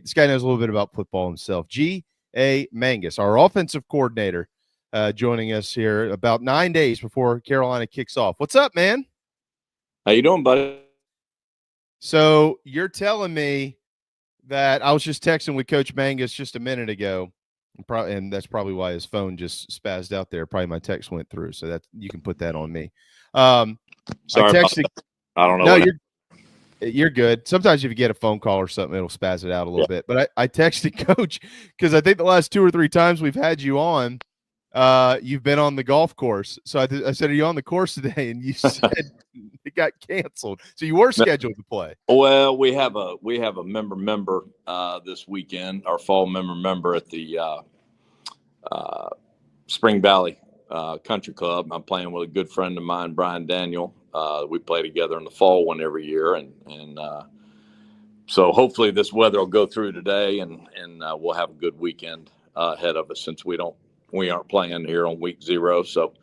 This guy knows a little bit about football himself. G.A. Mangus, our offensive coordinator, joining us here about 9 days before Carolina kicks off. What's up, man? How you doing, buddy? So you're telling me that I was just texting with Coach Mangus just a minute ago, and that's probably why his phone just spazzed out there. Probably my text went through, so that you can put that on me. Sorry, I texted. I don't know. No, you're good. Sometimes if you get a phone call or something, it'll spaz it out a little bit. But I texted Coach because I think the last 2 or 3 times we've had you on, you've been on the golf course. So I said, "Are you on the course today?" And you said it got canceled. So you were scheduled to play. Well, we have a member this weekend. Our fall member at the Spring Valley Country Club. I'm playing with a good friend of mine, Brian Daniel. We play together in the fall one every year, and so hopefully this weather will go through today, and we'll have a good weekend ahead of us since we aren't playing here on week 0. So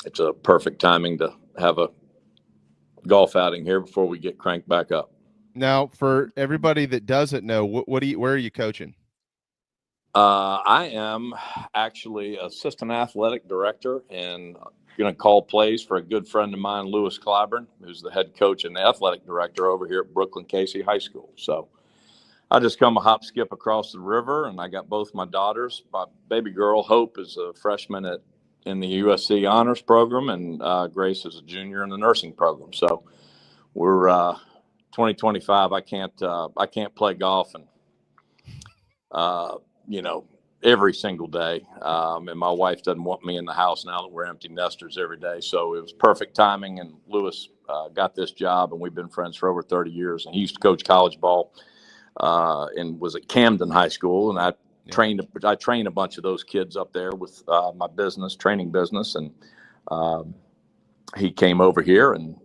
it's a perfect timing to have a golf outing here before we get cranked back up. Now, for everybody that doesn't know, where are you coaching? I am actually assistant athletic director and going to call plays for a good friend of mine, Lewis Clyburn, who's the head coach and the athletic director over here at Brooklyn Casey High School. So I just come a hop, skip across the river, and I got both my daughters. My baby girl, Hope, is a freshman in the USC honors program, and Grace is a junior in the nursing program. So we're 2025. I can't play golf and every single day. And my wife doesn't want me in the house now that we're empty nesters every day. So it was perfect timing. And Lewis got this job, and we've been friends for over 30 years. And he used to coach college ball and was at Camden High School. And I trained a bunch of those kids up there with my training business. And he came over here, and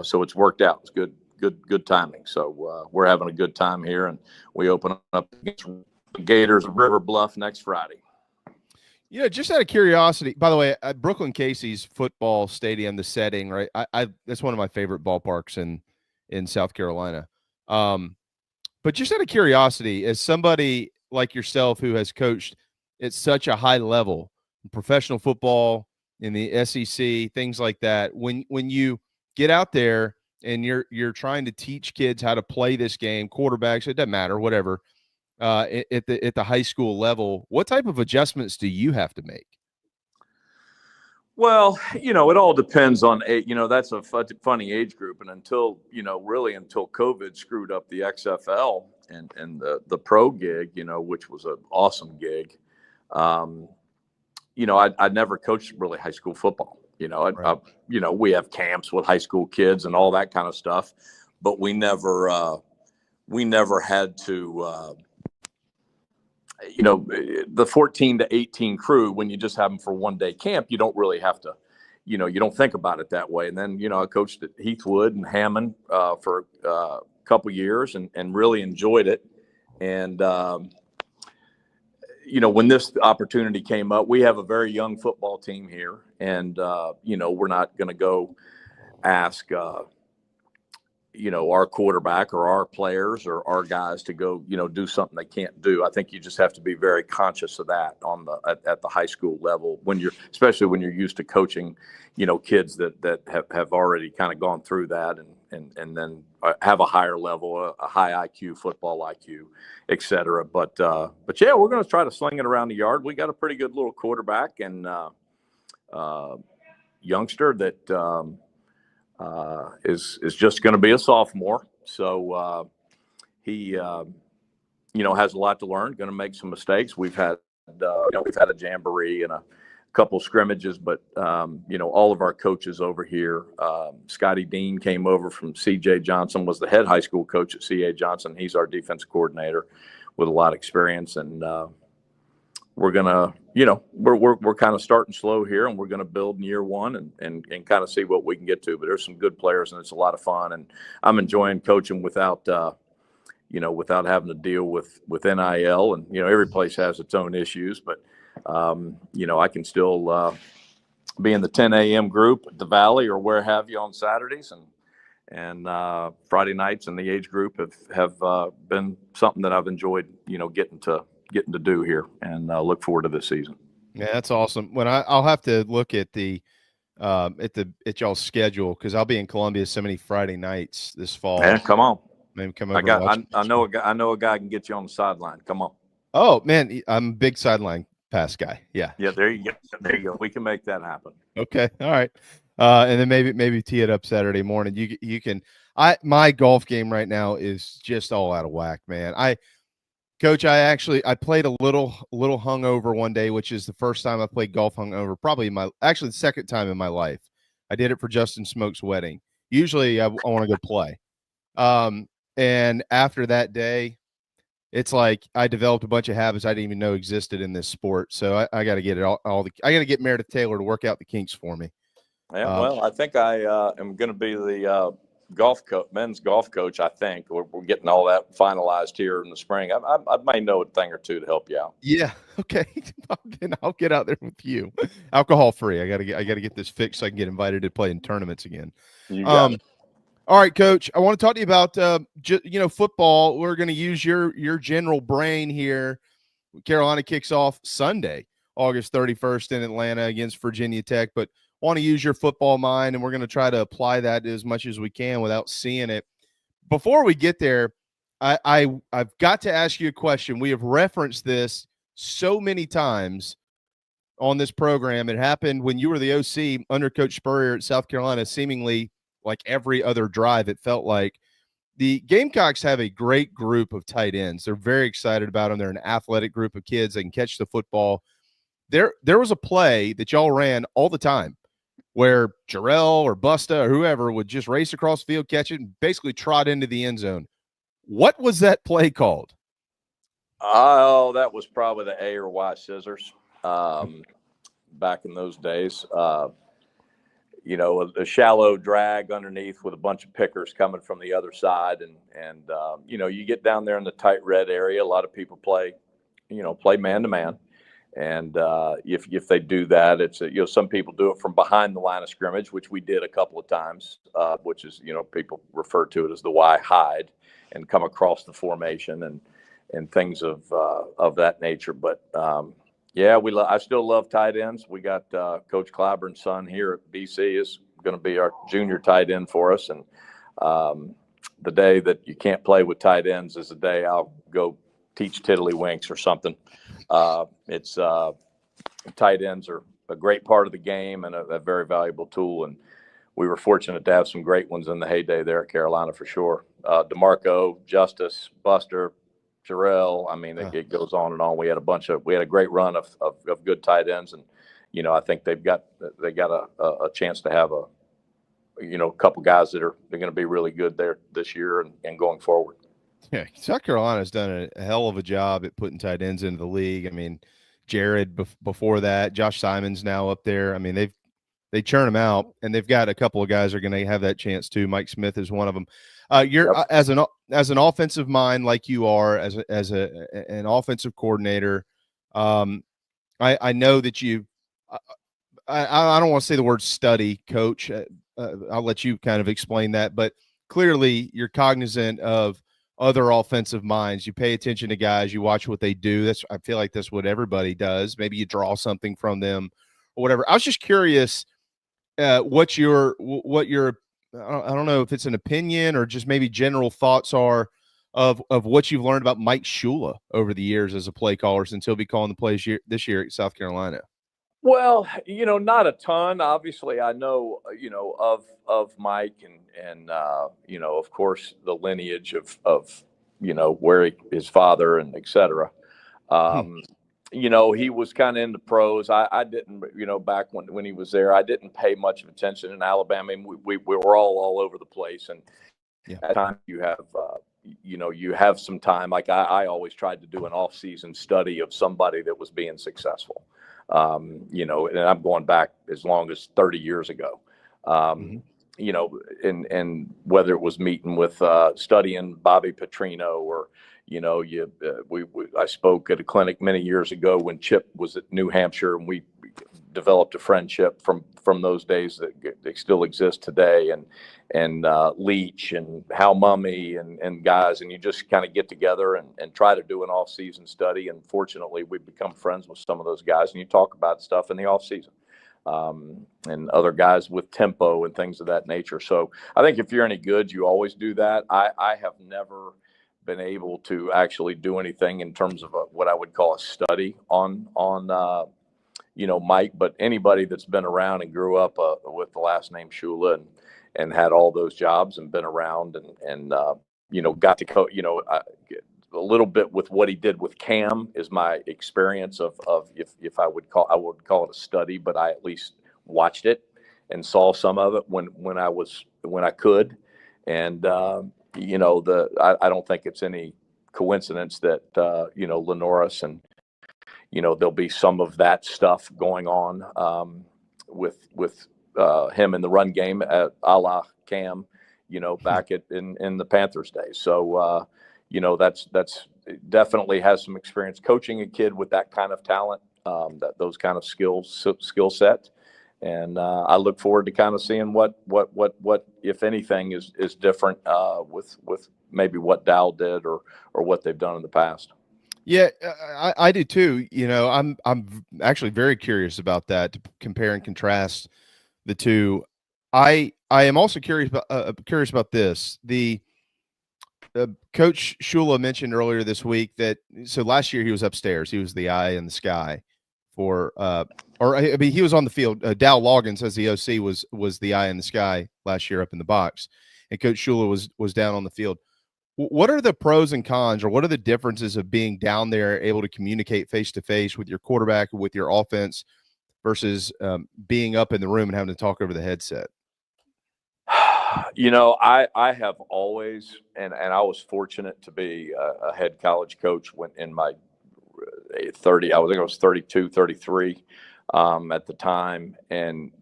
so it's worked out. It's good timing. So we're having a good time here, and we open up against Gators of River Bluff next Friday. Just out of curiosity, by the way, at Brooklyn Casey's football stadium, the setting, right? I that's one of my favorite ballparks in South Carolina. But just out of curiosity, as somebody like yourself who has coached at such a high level, professional football in the SEC, things like that, when you get out there and you're trying to teach kids how to play this game, quarterbacks, it doesn't matter, whatever. At the high school level, what type of adjustments do you have to make? Well, it all depends on that's a funny age group, and until COVID screwed up the XFL and the pro gig, which was an awesome gig. I never coached really high school football. Right. We have camps with high school kids and all that kind of stuff, but we never had to. The 14 to 18 crew, when you just have them for one day camp, you don't really have to, you don't think about it that way. And then, I coached at Heathwood and Hammond for a couple years and really enjoyed it. And, when this opportunity came up, we have a very young football team here, and, we're not going to go ask, our quarterback or our players or our guys to go, do something they can't do. I think you just have to be very conscious of that at the high school level especially when you're used to coaching, kids that have already kind of gone through that and then have a higher level, a high IQ, football IQ, et cetera. But yeah, we're going to try to sling it around the yard. We got a pretty good little quarterback and youngster that, is just going to be a sophomore. So he, has a lot to learn, going to make some mistakes. We've had a jamboree and a couple scrimmages, but, all of our coaches over here, Scotty Dean came over from C.J. Johnson, was the head high school coach at C.A. Johnson. He's our defense coordinator with a lot of experience. And we're going to, we're kind of starting slow here, and we're going to build in year one and kind of see what we can get to. But there's some good players, and it's a lot of fun. And I'm enjoying coaching without having to deal with NIL. And, every place has its own issues. But, I can still be in the 10 a.m. group at the Valley or where have you on Saturdays and Friday nights and the age group have been something that I've enjoyed, getting to do here, and look forward to this season. Yeah, that's awesome. When I'll have to look at at y'all's schedule, because I'll be in Columbia so many Friday nights this fall. Yeah, come on. Maybe come over and watch. I know a guy can get you on the sideline. Come on. Oh man, I'm a big sideline pass guy. Yeah. Yeah, there you go. We can make that happen. Okay. All right. And then maybe tee it up Saturday morning. You can. My golf game right now is just all out of whack, man. Coach, I played a little hungover one day, which is the first time I played golf hungover, probably the second time in my life. I did it for Justin Smoke's wedding. Usually I want to go play. And after that day, it's like I developed a bunch of habits I didn't even know existed in this sport. So I got to get it I got to get Meredith Taylor to work out the kinks for me. Yeah, well, I think I am going to be the men's golf coach. I think we're getting all that finalized here in the spring. I might know a thing or two to help you out. Yeah. Okay. I'll get out there with you. Alcohol free. I gotta get this fixed so I can get invited to play in tournaments again. You got it. All right, Coach. I want to talk to you about football. We're going to use your general brain here. Carolina kicks off Sunday, August 31st in Atlanta against Virginia Tech, but want to use your football mind, and we're going to try to apply that as much as we can without seeing it. Before we get there, I've got to ask you a question. We have referenced this so many times on this program. It happened when you were the OC under Coach Spurrier at South Carolina, seemingly like every other drive. It felt like the Gamecocks have a great group of tight ends. They're very excited about them. They're an athletic group of kids. They can catch the football. There was a play that y'all ran all the time where Jarrell or Busta or whoever would just race across the field, catch it, and basically trot into the end zone. What was that play called? Oh, that was probably the A or Y scissors back in those days. A shallow drag underneath with a bunch of pickers coming from the other side. And you get down there in the tight red area. A lot of people play man-to-man. And if they do that, it's some people do it from behind the line of scrimmage, which we did a couple of times, which is people refer to it as the Y hide, and come across the formation and things of that nature. But I still love tight ends. We got Coach Clyburn's son here at BC is going to be our junior tight end for us, and the day that you can't play with tight ends is the day I'll go teach tiddlywinks or something. It's tight ends are a great part of the game and a very valuable tool. And we were fortunate to have some great ones in the heyday there at Carolina for sure. DeMarco, Justice, Buster, Jarrell. I mean, it goes on and on. We had a great run of good tight ends. And, I think they got a chance to have a couple guys they're going to be really good there this year and going forward. Yeah, South Carolina's done a hell of a job at putting tight ends into the league. I mean, Jared before that, Josh Simon's now up there. I mean, they churn them out, and they've got a couple of guys that are going to have that chance too. Mike Smith is one of them. You're as an offensive mind like you are, as an offensive coordinator. I know that you. I don't want to say the word study, Coach. I'll let you kind of explain that, but clearly you're cognizant of other offensive minds. You pay attention to guys, you watch what they do. I feel like that's what everybody does. Maybe you draw something from them or whatever. I was just curious what your I don't know if it's an opinion or just maybe general thoughts are of what you've learned about Mike Shula over the years as a play caller since he'll be calling the plays this year at South Carolina. Well, not a ton. Obviously, I know, of Mike and of course, the lineage of where his father and et cetera. He was kind of into pros. I didn't, back when he was there, I didn't pay much of attention in Alabama. I mean, we were all over the place. And at times you have, you have some time. Like I always tried to do an off-season study of somebody that was being successful. And I'm going back as long as 30 years ago, and whether it was meeting with, studying Bobby Petrino or, I spoke at a clinic many years ago when Chip was at New Hampshire, and we developed a friendship from those days that still exist today, and Leach and Hal Mummy and guys, and you just kind of get together and try to do an off-season study. And fortunately, we've become friends with some of those guys, and you talk about stuff in the off-season. And other guys with tempo and things of that nature. So I think if you're any good, you always do that. I have never been able to actually do anything in terms of what I would call a study on Mike, but anybody that's been around and grew up with the last name Shula and had all those jobs and been around and got to a little bit with what he did with Cam is my experience of if I would call it a study, but I at least watched it and saw some of it when I could. And I don't think it's any coincidence that LaNorris and there'll be some of that stuff going on with him in the run game a la Cam, back in the Panthers days. So that's definitely has some experience coaching a kid with that kind of talent, those kind of skill set. And I look forward to kind of seeing what if anything is different with maybe what Dow did or what they've done in the past. Yeah, I do too. I'm actually very curious about that, to compare and contrast the two. I am also curious about this. The Coach Shula mentioned earlier this week that last year he was upstairs. He was the eye in the sky for he was on the field. Dow Loggins, as the OC, was the eye in the sky last year up in the box, and Coach Shula was down on the field. What are the pros and cons, or what are the differences of being down there, able to communicate face to face with your quarterback, with your offense, versus being up in the room and having to talk over the headset? I have always, and I was fortunate to be a head college coach when in my 30, I think I was 32, 33 at the time. And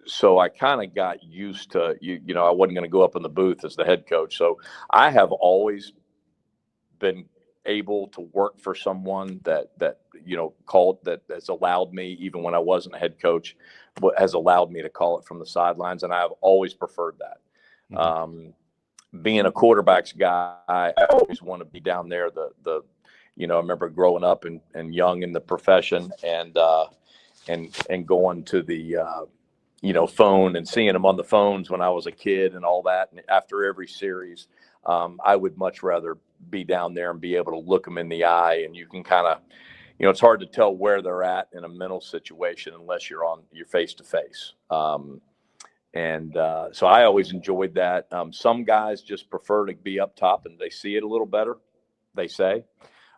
so I kind of got used to, I wasn't going to go up in the booth as the head coach. So I have always been able to work for someone that has allowed me, even when I wasn't a head coach, has allowed me to call it from the sidelines. And I've always preferred that. Mm-hmm. Being a quarterback's guy, I always want to be down there. I remember growing up and young in the profession and going to the, phone and seeing them on the phones when I was a kid and all that. And after every series, I would much rather be down there and be able to look them in the eye. And you can kind of, it's hard to tell where they're at in a mental situation unless you're face to face. So I always enjoyed that. Some guys just prefer to be up top and they see it a little better, they say.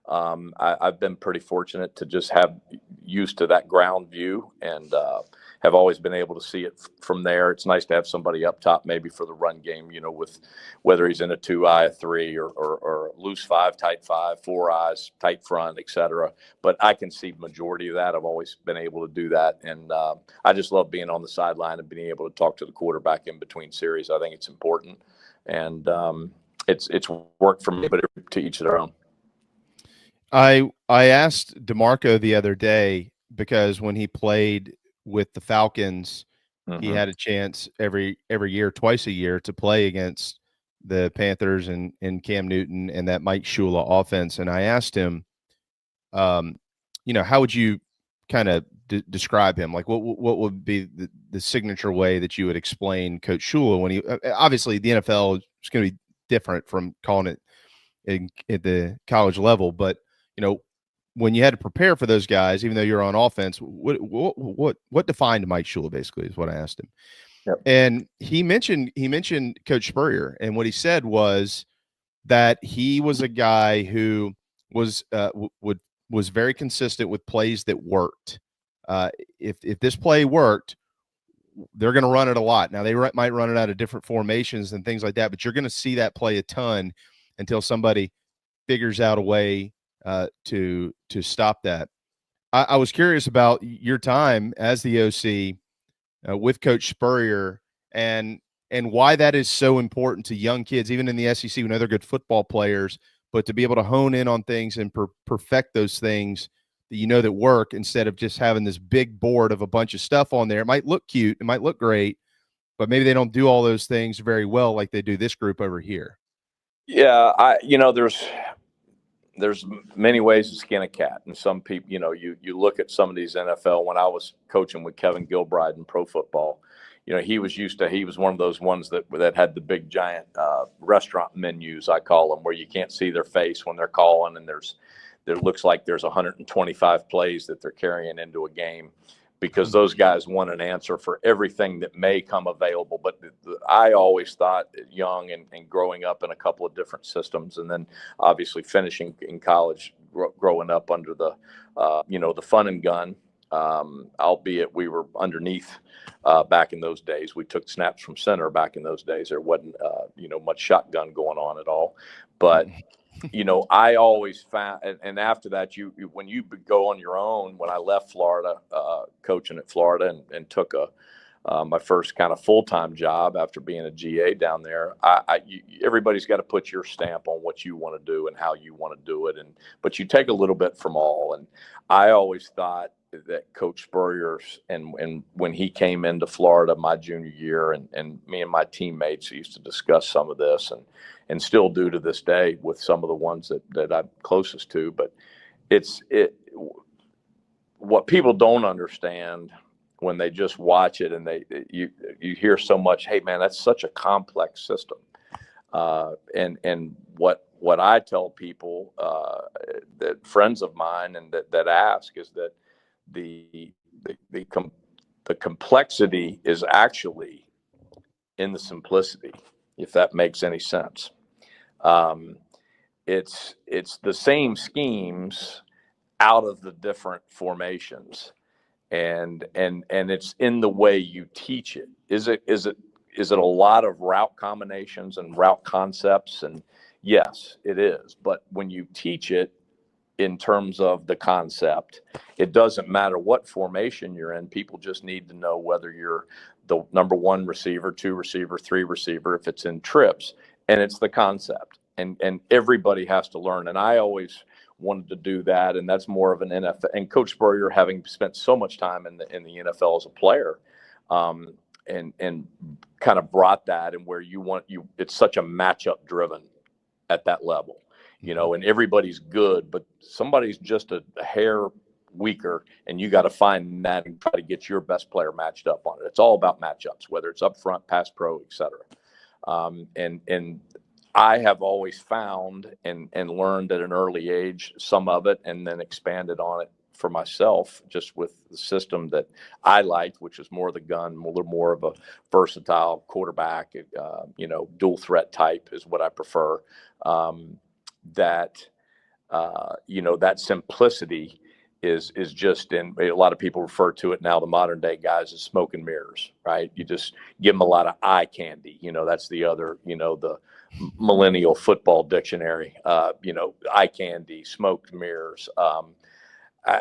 I've been pretty fortunate to just have used to that ground view and have always been able to see it from there. It's nice to have somebody up top, maybe for the run game, with whether he's in a 2-eye, a 3, or loose 5, tight 5, 4 eyes, tight front, etc. But I can see the majority of that. I've always been able to do that. And I just love being on the sideline and being able to talk to the quarterback in between series. I think it's important. And it's worked for me, but to each their own. I asked DeMarco the other day, because when he played with the Falcons, mm-hmm. he had a chance every year, twice a year, to play against the Panthers and Cam Newton and that Mike Shula offense. And I asked him, how would you kind of describe him? Like, what would be the signature way that you would explain Coach Shula when he obviously the NFL is going to be different from calling it at the college level, but when you had to prepare for those guys, even though you're on offense, what defined Mike Shula, basically, is what I asked him. Yep. And he mentioned Coach Spurrier, and what he said was that he was a guy who was very consistent with plays that worked. If this play worked, they're going to run it a lot. Now they might run it out of different formations and things like that, but you're going to see that play a ton until somebody figures out a way to stop that. I was curious about your time as the OC with Coach Spurrier and why that is so important to young kids, even in the SEC. We know they're good football players, but to be able to hone in on things and perfect those things that that work, instead of just having this big board of a bunch of stuff on there. It might look cute, it might look great, but maybe they don't do all those things very well like they do this group over here. Yeah, there's many ways to skin a cat, and some people, you look at some of these NFL. When I was coaching with Kevin Gilbride in pro football, he was one of those ones that had the big giant restaurant menus, I call them, where you can't see their face when they're calling, and there looks like there's 125 plays that they're carrying into a game, because those guys want an answer for everything that may come available. But I always thought, young and growing up in a couple of different systems, and then obviously finishing in college, growing up under the fun and gun, albeit we were underneath back in those days. We took snaps from center back in those days. There wasn't much shotgun going on at all. But I always found, and after that, when you go on your own, when I left Florida, coaching at Florida, and took my first kind of full-time job after being a GA down there, everybody's got to put your stamp on what you want to do and how you want to do it. But you take a little bit from all. And I always thought that Coach Spurrier, and when he came into Florida my junior year, and me and my teammates used to discuss some of this, and still do to this day with some of the ones that I'm closest to. But what people don't understand when they just watch it, and you hear so much, hey man, that's such a complex system. And what I tell people, that friends of mine and that ask, is that the complexity is actually in the simplicity, if that makes any sense. It's the same schemes out of the different formations, and it's in the way you teach it. Is it a lot of route combinations and route concepts? And yes, it is. But when you teach it in terms of the concept, it doesn't matter what formation you're in. People just need to know whether you're the number 1 receiver, 2 receiver, 3 receiver, if it's in trips, and it's the concept. And everybody has to learn. And I always wanted to do that. And that's more of an NFL. And Coach Spurrier, having spent so much time in the NFL as a player, and kind of brought that, and where it's such a matchup driven at that level, and everybody's good, but somebody's just a hair weaker, and you got to find that and try to get your best player matched up on it. It's all about matchups, whether it's up front, pass pro, etc. And I have always found and learned at an early age some of it, and then expanded on it for myself, just with the system that I liked, which is more of the gun, a little more of a versatile quarterback, dual threat type is what I prefer. That simplicity is just a lot of people refer to it now, the modern day guys, as smoke and mirrors, right? You just give them a lot of eye candy. That's the other, the millennial football dictionary, eye candy, smoke mirrors.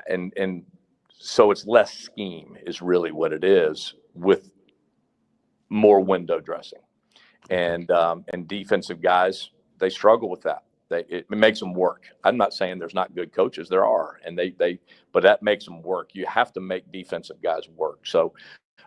And so it's less scheme is really what it is, with more window dressing. And defensive guys, they struggle with that. It makes them work. I'm not saying there's not good coaches. There are, and but that makes them work. You have to make defensive guys work. So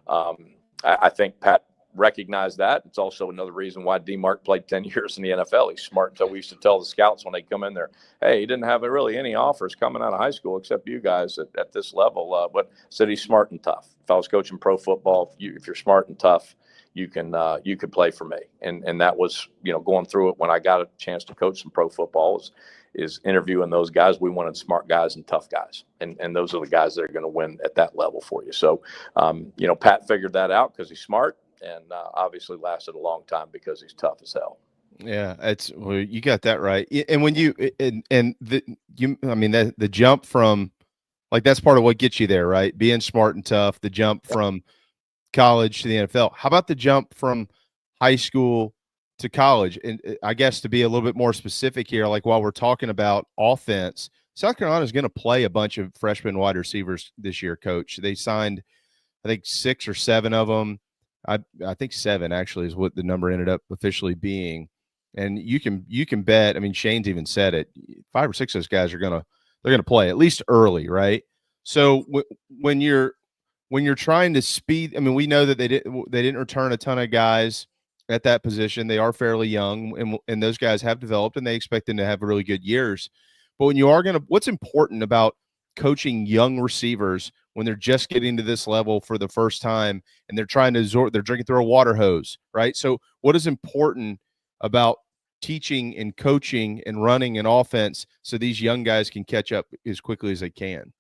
I think Pat recognized that. It's also another reason why D-Mark played 10 years in the NFL. He's smart. So we used to tell the scouts when they come in there, hey, he didn't have really any offers coming out of high school except you guys at this level. But said he's smart and tough. If I was coaching pro football, if you're smart and tough, you could play for me. And that was, going through it when I got a chance to coach some pro football, is interviewing those guys. We wanted smart guys and tough guys. And those are the guys that are going to win at that level for you. So, Pat figured that out because he's smart, and obviously lasted a long time because he's tough as hell. Yeah, you got that right. And when the jump from, like, that's part of what gets you there, right? Being smart and tough, the jump from college to the NFL. How about the jump from high school to college? And I guess to be a little bit more specific here, like while we're talking about offense, South Carolina is going to play a bunch of freshman wide receivers this year, Coach. They signed, I think, 6 or 7 of them. I think 7 actually is what the number ended up officially being. And you can bet, I mean, Shane's even said it, 5 or 6 of those guys are going to they're going to play at least early, right? So when you're trying to speed, I mean, we know that they didn't return a ton of guys at that position. They are fairly young, and those guys have developed, and they expect them to have really good years. But when you are going to, what's important about coaching young receivers when they're just getting to this level for the first time and they're trying to they're drinking through a water hose, right? So what is important about teaching and coaching and running an offense so these young guys can catch up as quickly as they can?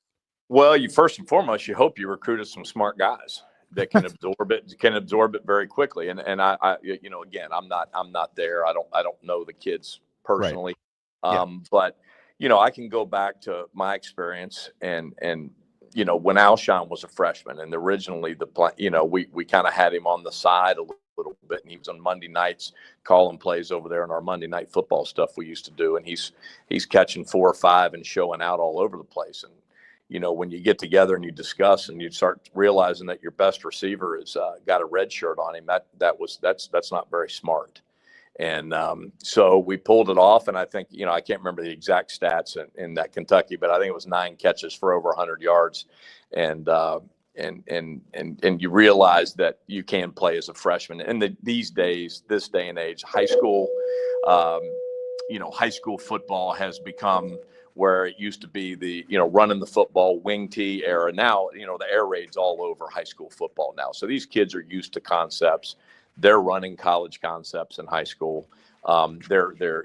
Well, you first and foremost, you hope you recruited some smart guys that can absorb it very quickly. And I again, I'm not there. I don't know the kids personally. Right. But I can go back to my experience and when Alshon was a freshman, and originally we kind of had him on the side a little bit, and he was on Monday nights calling plays over there in our Monday night football stuff we used to do, and he's catching 4 or 5 and showing out all over the place. And when you get together and you discuss and you start realizing that your best receiver is got a red shirt on him, that's not very smart. And so we pulled it off, and I think I can't remember the exact stats in that Kentucky, but I think it was 9 catches for over 100 yards, and you realize that you can play as a freshman. And this day and age, high school football has become where it used to be the running the football wing tee era. Now the air raid's all over high school football now, so these kids are used to concepts. They're running college concepts in high school. They're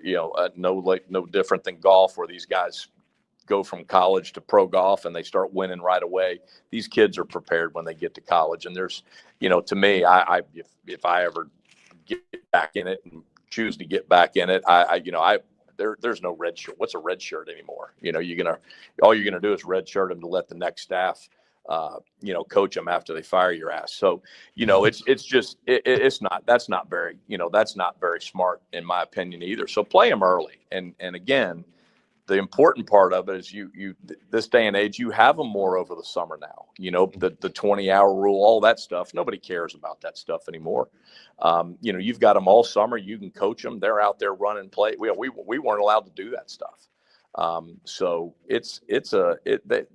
no different than golf, where these guys go from college to pro golf and they start winning right away. These kids are prepared when they get to college. And there's, to me, if I ever get back in it and choose to get back in it, there's no red shirt. What's a red shirt anymore? All you're gonna do is red shirt them to let the next staff coach them after they fire your ass. So, that's not very smart in my opinion either. So play them early. And again, the important part of it is you this day and age, you have them more over the summer now, the 20-hour rule, all that stuff. Nobody cares about that stuff anymore. You've got them all summer. You can coach them. They're out there running play. We weren't allowed to do that stuff. So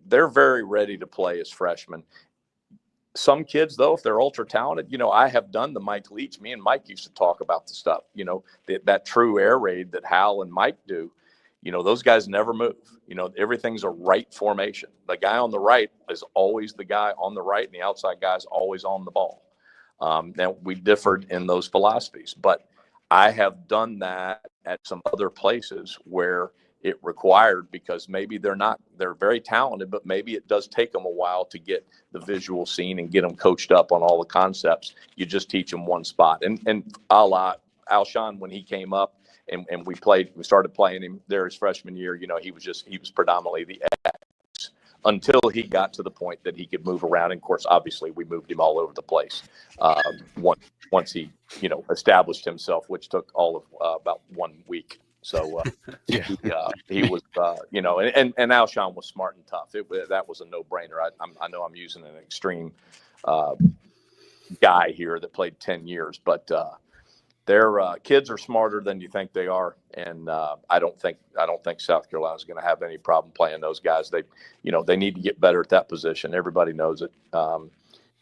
they're very ready to play as freshmen. Some kids, though, if they're ultra talented, I have done the Mike Leach. Me and Mike used to talk about the stuff, that true air raid that Hal and Mike do. Those guys never move. Everything's a right formation. The guy on the right is always the guy on the right, and the outside guy's always on the ball. Now, we differed in those philosophies, but I have done that at some other places where it required, because maybe they're very talented, but maybe it does take them a while to get the visual scene and get them coached up on all the concepts. You just teach them one spot. And a la Alshon, when he came up and we started playing him there his freshman year, he was predominantly the X until he got to the point that he could move around. And of course, obviously we moved him all over the place. Once he, established himself, which took all of about 1 week. So he was, and Alshon was smart and tough. That was a no-brainer. I know I'm using an extreme guy here that played 10 years, but their kids are smarter than you think they are, and I don't think South Carolina is going to have any problem playing those guys. They need to get better at that position. Everybody knows it,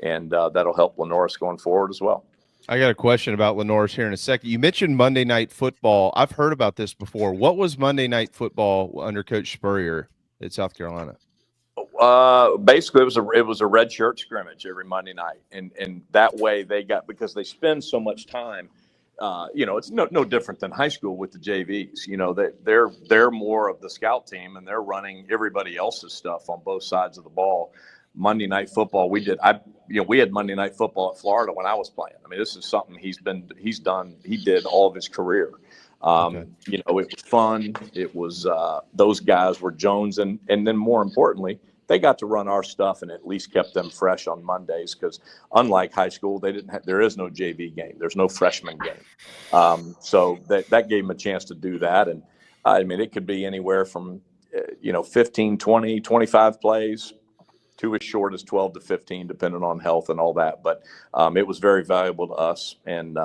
and that'll help LaNorris going forward as well. I got a question about LaNorris here in a second. You mentioned Monday Night Football. I've heard about this before. What was Monday Night Football under Coach Spurrier at South Carolina? Basically, it was a red shirt scrimmage every Monday night, and that way because they spend so much time. It's no different than high school with the JVs. They're more of the scout team, and they're running everybody else's stuff on both sides of the ball. Monday Night Football, we had Monday Night Football at Florida when I was playing. I mean, this is something he did all of his career. Okay. It was fun. It was those guys were Jones, and then more importantly, they got to run our stuff and at least kept them fresh on Mondays, because unlike high school, there is no JV game. There's no freshman game. So that gave them a chance to do that. And I mean, it could be anywhere from 15, 20, 25 plays to as short as 12 to 15, depending on health and all that. But it was very valuable to us, and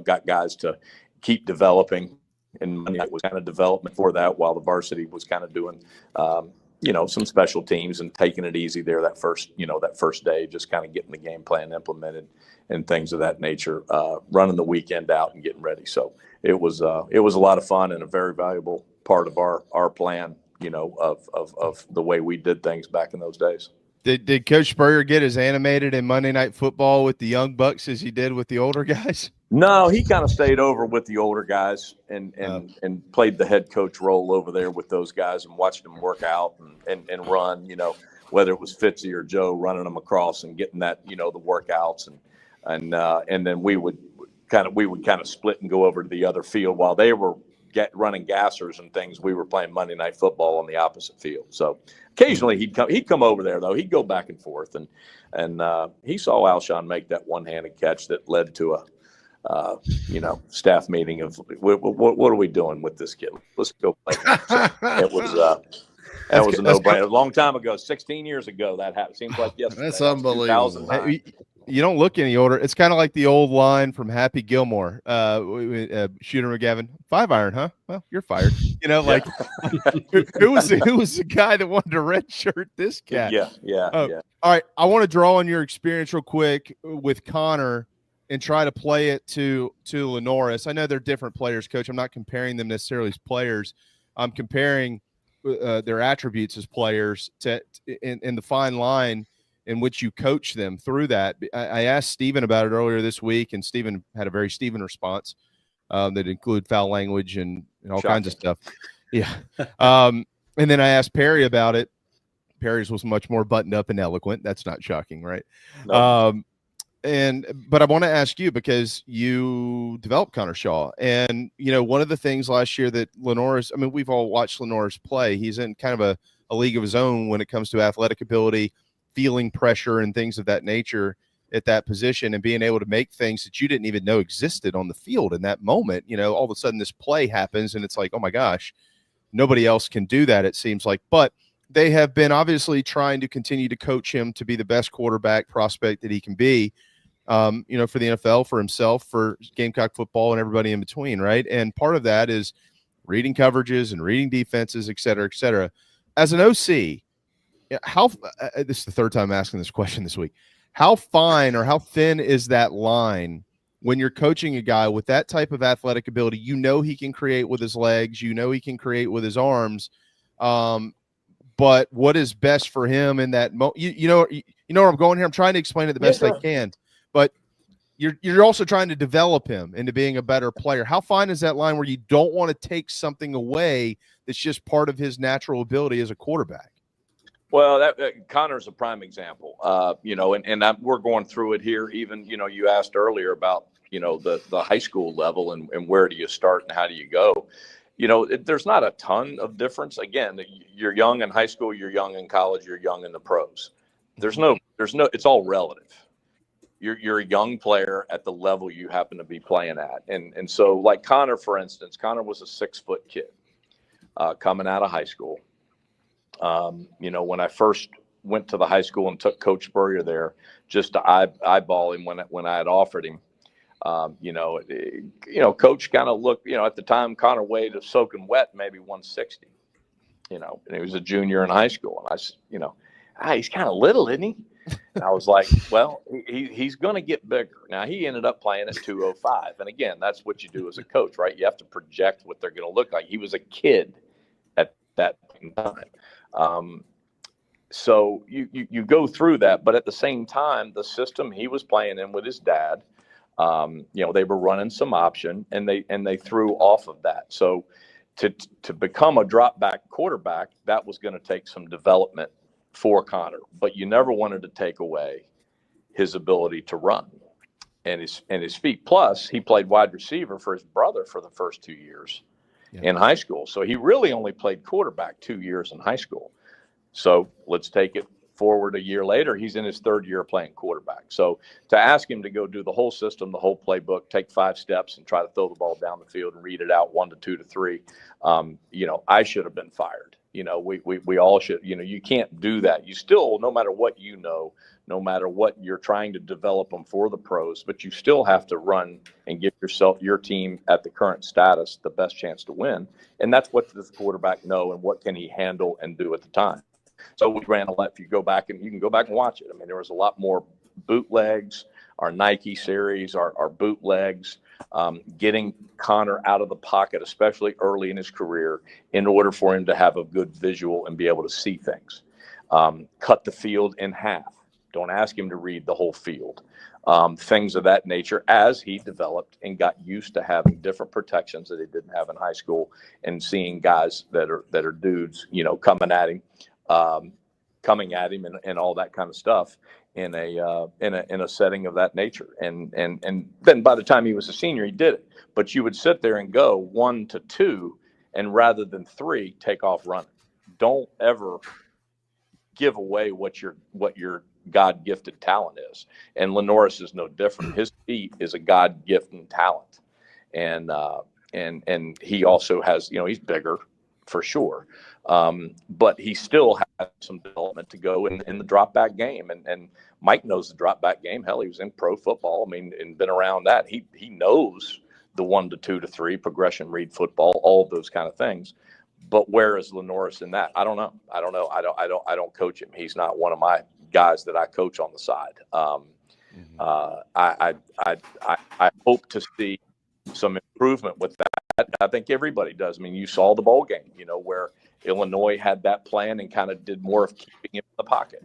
got guys to keep developing. And Monday night was kind of development for that, while the varsity was kind of doing some special teams and taking it easy there that first day, just kind of getting the game plan implemented and things of that nature, running the weekend out and getting ready. So it was a lot of fun and a very valuable part of our plan, of the way we did things back in those days. Did Coach Spurrier get as animated in Monday Night Football with the young bucks as he did with the older guys? No, he kind of stayed over with the older guys and played the head coach role over there with those guys and watched them work out and run, whether it was Fitzy or Joe running them across and getting that, the workouts and then we would kind of split and go over to the other field while they were running gassers and things. We were playing Monday Night Football on the opposite field. So occasionally he'd come over there though. He'd go back and forth and he saw Alshon make that one-handed catch that led to a staff meeting of what are we doing with this kid? Let's go play. So it was that was a no-brainer. A long time ago, 16 years ago, that happened. Seems like yesterday. That's unbelievable. You don't look any older. It's kind of like the old line from Happy Gilmore. Shooter McGavin, 5-iron, huh? Well, you're fired. Who was the guy that wanted to redshirt this cat? Yeah. All right, I want to draw on your experience real quick with Connor and try to play it to LaNorris. I know they're different players, Coach. I'm not comparing them necessarily as players. I'm comparing their attributes as players in the fine line in which you coach them through that. I asked Stephen about it earlier this week, and Stephen had a very Stephen response that included foul language and all kinds of stuff. Yeah. And then I asked Perry about it. Perry's was much more buttoned up and eloquent. That's not shocking, right? No. But I want to ask you, because you developed Connor Shaw, and one of the things last year that LaNorris, I mean, we've all watched LaNorris play. He's in kind of a league of his own when it comes to athletic ability, feeling pressure and things of that nature at that position, and being able to make things that you didn't even know existed on the field in that moment. All of a sudden this play happens and it's like, oh my gosh, nobody else can do that, it seems like. But they have been obviously trying to continue to coach him to be the best quarterback prospect that he can be, for the NFL, for himself, for Gamecock football, and everybody in between, right? And part of that is reading coverages and reading defenses, et cetera, et cetera. As an OC, this is the third time I'm asking this question this week. How fine or how thin is that line when you're coaching a guy with that type of athletic ability? He can create with his legs, he can create with his arms, but what is best for him in that moment? You know where I'm going here. I'm trying to explain it the best I can, but you're also trying to develop him into being a better player. How fine is that line where you don't want to take something away that's just part of his natural ability as a quarterback? Well, Connor's a prime example, and we're going through it here. Even, you asked earlier about, the high school level and where do you start and how do you go? There's not a ton of difference. Again, you're young in high school, you're young in college, you're young in the pros. There's no, it's all relative. You're a young player at the level you happen to be playing at. And so like Connor, for instance, Connor was a 6-foot kid coming out of high school. When I first went to the high school and took Coach Spurrier there just to eyeball him when I had offered him, Coach kind of looked, at the time Connor weighed a soaking wet, maybe 160, and he was a junior in high school. And he's kind of little, isn't he? And I was like, well, he's going to get bigger. Now, he ended up playing at 205. And again, that's what you do as a coach, right? You have to project what they're going to look like. He was a kid at that time. So you go through that, but at the same time, the system he was playing in with his dad, they were running some option and they threw off of that. So to become a drop back quarterback, that was going to take some development for Connor, but you never wanted to take away his ability to run and his feet. Plus, he played wide receiver for his brother for the first 2 years in high school. So he really only played quarterback 2 years in high school. So let's take it forward a year later. He's in his third year playing quarterback. So to ask him to go do the whole system, the whole playbook, take 5 steps and try to throw the ball down the field and read it out 1 to 2 to 3, I should have been fired. We all should. You can't do that. You still, no matter what no matter what you're trying to develop them for the pros, but you still have to run and give your team at the current status the best chance to win. And that's what does the quarterback know and what can he handle and do at the time. So we ran a lot. If you go back and you can go back and watch it. I mean, there was a lot more bootlegs, our Nike series, our bootlegs, getting Connor out of the pocket, especially early in his career, in order for him to have a good visual and be able to see things. Cut the field in half. Don't ask him to read the whole field. Things of that nature as he developed and got used to having different protections that he didn't have in high school, and seeing guys that are dudes, coming at him and all that kind of stuff in a setting of that nature. And then by the time he was a senior, he did it. But you would sit there and go 1 to 2, and rather than 3, take off running. Don't ever give away what your God-gifted talent is. And LaNorris is no different. His feet is a God-gifted talent. And he also has, he's bigger for sure. But he still has some development to go in the drop back game. And Mike knows the drop back game. Hell, he was in pro football. I mean, and been around that. He knows the 1 to 2 to 3 progression read football, all of those kind of things. But where is LaNorris in that? I don't know. I don't coach him. He's not one of my guys that I coach on the side. I hope to see some improvement with that. I think everybody does. I mean, you saw the bowl game, where Illinois had that plan and kind of did more of keeping him in the pocket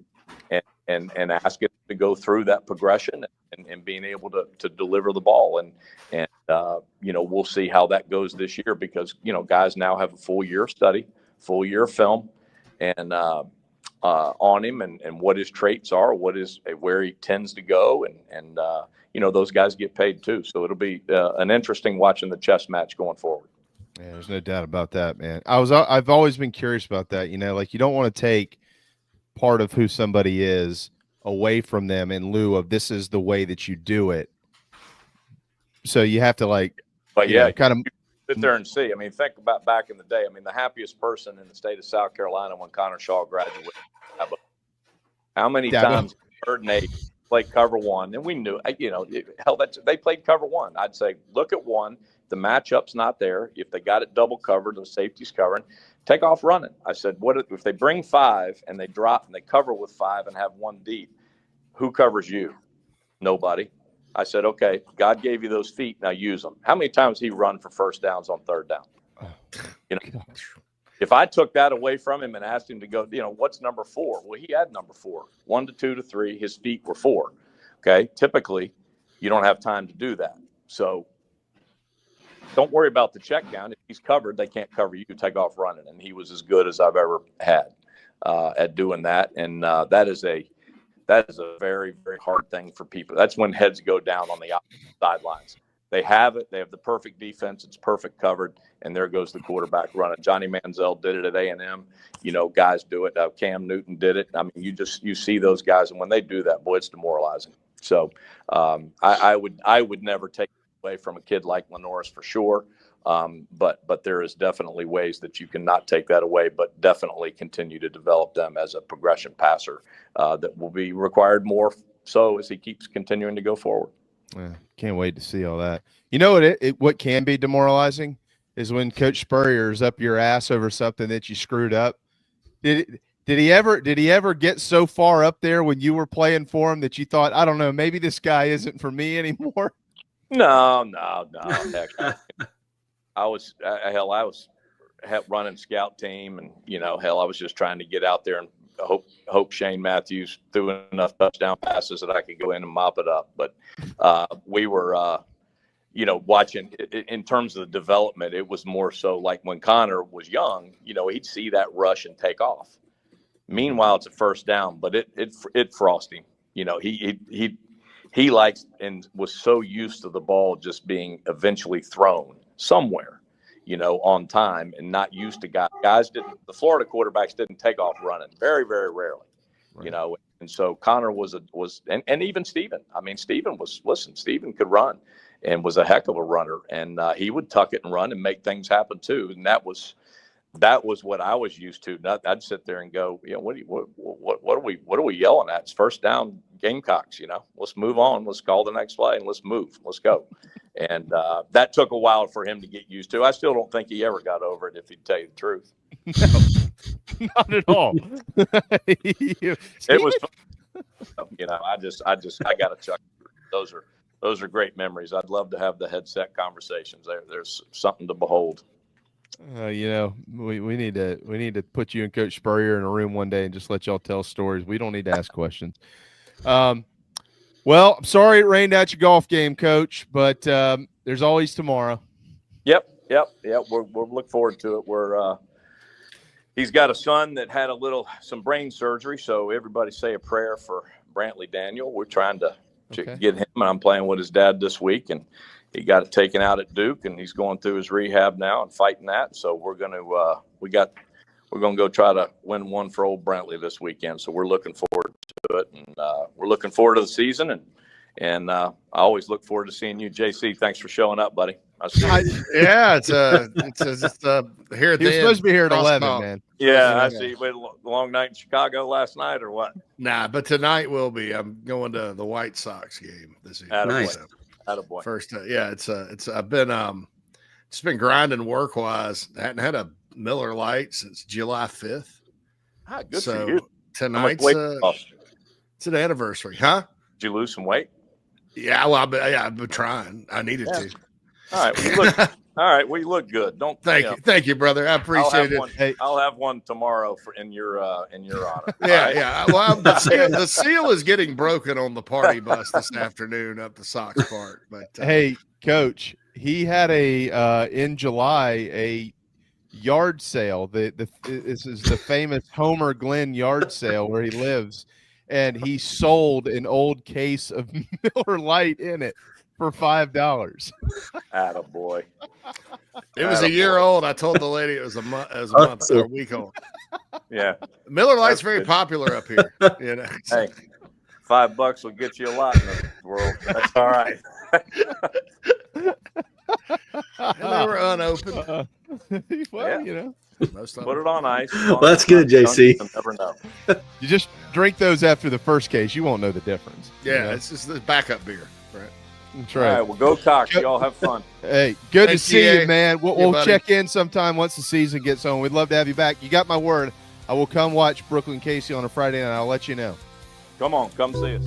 and asking him to go through that progression and being able to deliver the ball. And we'll see how that goes this year, because, guys now have a full year of study, full year of film, and on him and what his traits are, where he tends to go. And those guys get paid too. So it'll be an interesting watching the chess match going forward. Yeah, there's no doubt about that, man. I've always been curious about that. Like, you don't want to take part of who somebody is away from them in lieu of this is the way that you do it. So you have to kind of sit there and see. I mean, think about back in the day. I mean, the happiest person in the state of South Carolina when Connor Shaw graduated. How many times 3rd and 8 played cover 1, and we knew, they played cover 1. I'd say, look at 1. The matchup's not there. If they got it double covered, the safety's covering, take off running. I said, what if they bring 5 and they drop and they cover with 5 and have 1 deep? Who covers you? Nobody. I said, okay, God gave you those feet. Now use them. How many times he run for first downs on 3rd down? If I took that away from him and asked him to go, what's number 4? Well, he had number 4, 1 to 2 to 3. His feet were 4. Okay. Typically you don't have time to do that. So don't worry about the check down. If he's covered, they can't cover you. Take off running. And he was as good as I've ever had at doing that. And that is a very, very hard thing for people. That's when heads go down on the sidelines. They have it. They have the perfect defense. It's perfect covered. And there goes the quarterback running. Johnny Manziel did it at A&M. Guys do it. Cam Newton did it. I mean, you see those guys. And when they do that, boy, it's demoralizing. So I would never take it away from a kid like LaNorris for sure. But there is definitely ways that you cannot take that away, but definitely continue to develop them as a progression passer that will be required more so as he keeps continuing to go forward. Yeah, can't wait to see all that. What can be demoralizing is when Coach Spurrier's up your ass over something that you screwed up. Did he ever get so far up there when you were playing for him that you thought, I don't know, maybe this guy isn't for me anymore? No. Heck, I was running scout team, and I was just trying to get out there and hope Shane Matthews threw enough touchdown passes that I could go in and mop it up. But we were, watching in terms of the development. It was more so like when Connor was young. He'd see that rush and take off. Meanwhile, it's a first down, but it frost him. He likes and was so used to the ball just being eventually thrown somewhere, on time, and not used to the Florida quarterbacks didn't take off running very, very rarely, right. And so Connor and even Steven. I mean, Steven could run and was a heck of a runner, and he would tuck it and run and make things happen too. And that was what I was used to. I'd sit there and go, what are we yelling at? It's first down, Gamecocks. Let's move on. Let's call the next play and let's move. Let's go. And that took a while for him to get used to. I still don't think he ever got over it, if he'd tell you the truth. Not at all. It was fun. I got to chuckle. Those are great memories. I'd love to have the headset conversations. There's something to behold. We need to put you and Coach Spurrier in a room one day and just let y'all tell stories. We don't need to ask questions. Well, I'm sorry it rained out your golf game, Coach, but there's always tomorrow. Yep. We'll look forward to it. He's got a son that had some brain surgery, so everybody say a prayer for Brantley Daniel. We're trying to get him, and I'm playing with his dad this week, and he got it taken out at Duke, and he's going through his rehab now and fighting that. So we're gonna go try to win one for old Brantley this weekend. So we're looking forward to it, and we're looking forward to the season, and I always look forward to seeing you, JC. Thanks for showing up, buddy. Yeah, it's here. He was supposed to be here at 11, man. Yeah, I see. We had a long night in Chicago last night, or what? Nah, but tonight will be. I'm going to the White Sox game this evening. Nice. Attaboy. First, I've been just been grinding work wise. I hadn't had a Miller Lite since July 5th. Good for you. Tonight's it's an anniversary, huh? Did you lose some weight? Yeah, well, I've been trying. I needed to. All right, we look good. Thank you, brother. I appreciate it. I'll have one tomorrow in your honor. Yeah. Well, the seal is getting broken on the party bus this afternoon up the Sox Park. But hey, Coach, he had in July a yard sale. This is the famous Homer Glenn yard sale where he lives, and he sold an old case of Miller Lite in it for $5. Attaboy. It was a year old. I told the lady it was a month or a week old. Yeah. Miller Lite's very popular up here. Hey, $5 will get you a lot in this world. That's all right. And they were unopened. Most of Put it on ice. Well, that's good, JC. You never know. You just drink those after the first case. You won't know the difference. Yeah, it's just the backup beer. Right. That's right. All right, well, go Cox. Y'all have fun. Hey, good to see you, man. We'll buddy. check in sometime once the season gets on. We'd love to have you back. You got my word. I will come watch Brooklyn Casey on a Friday, and I'll let you know. Come on, come see us.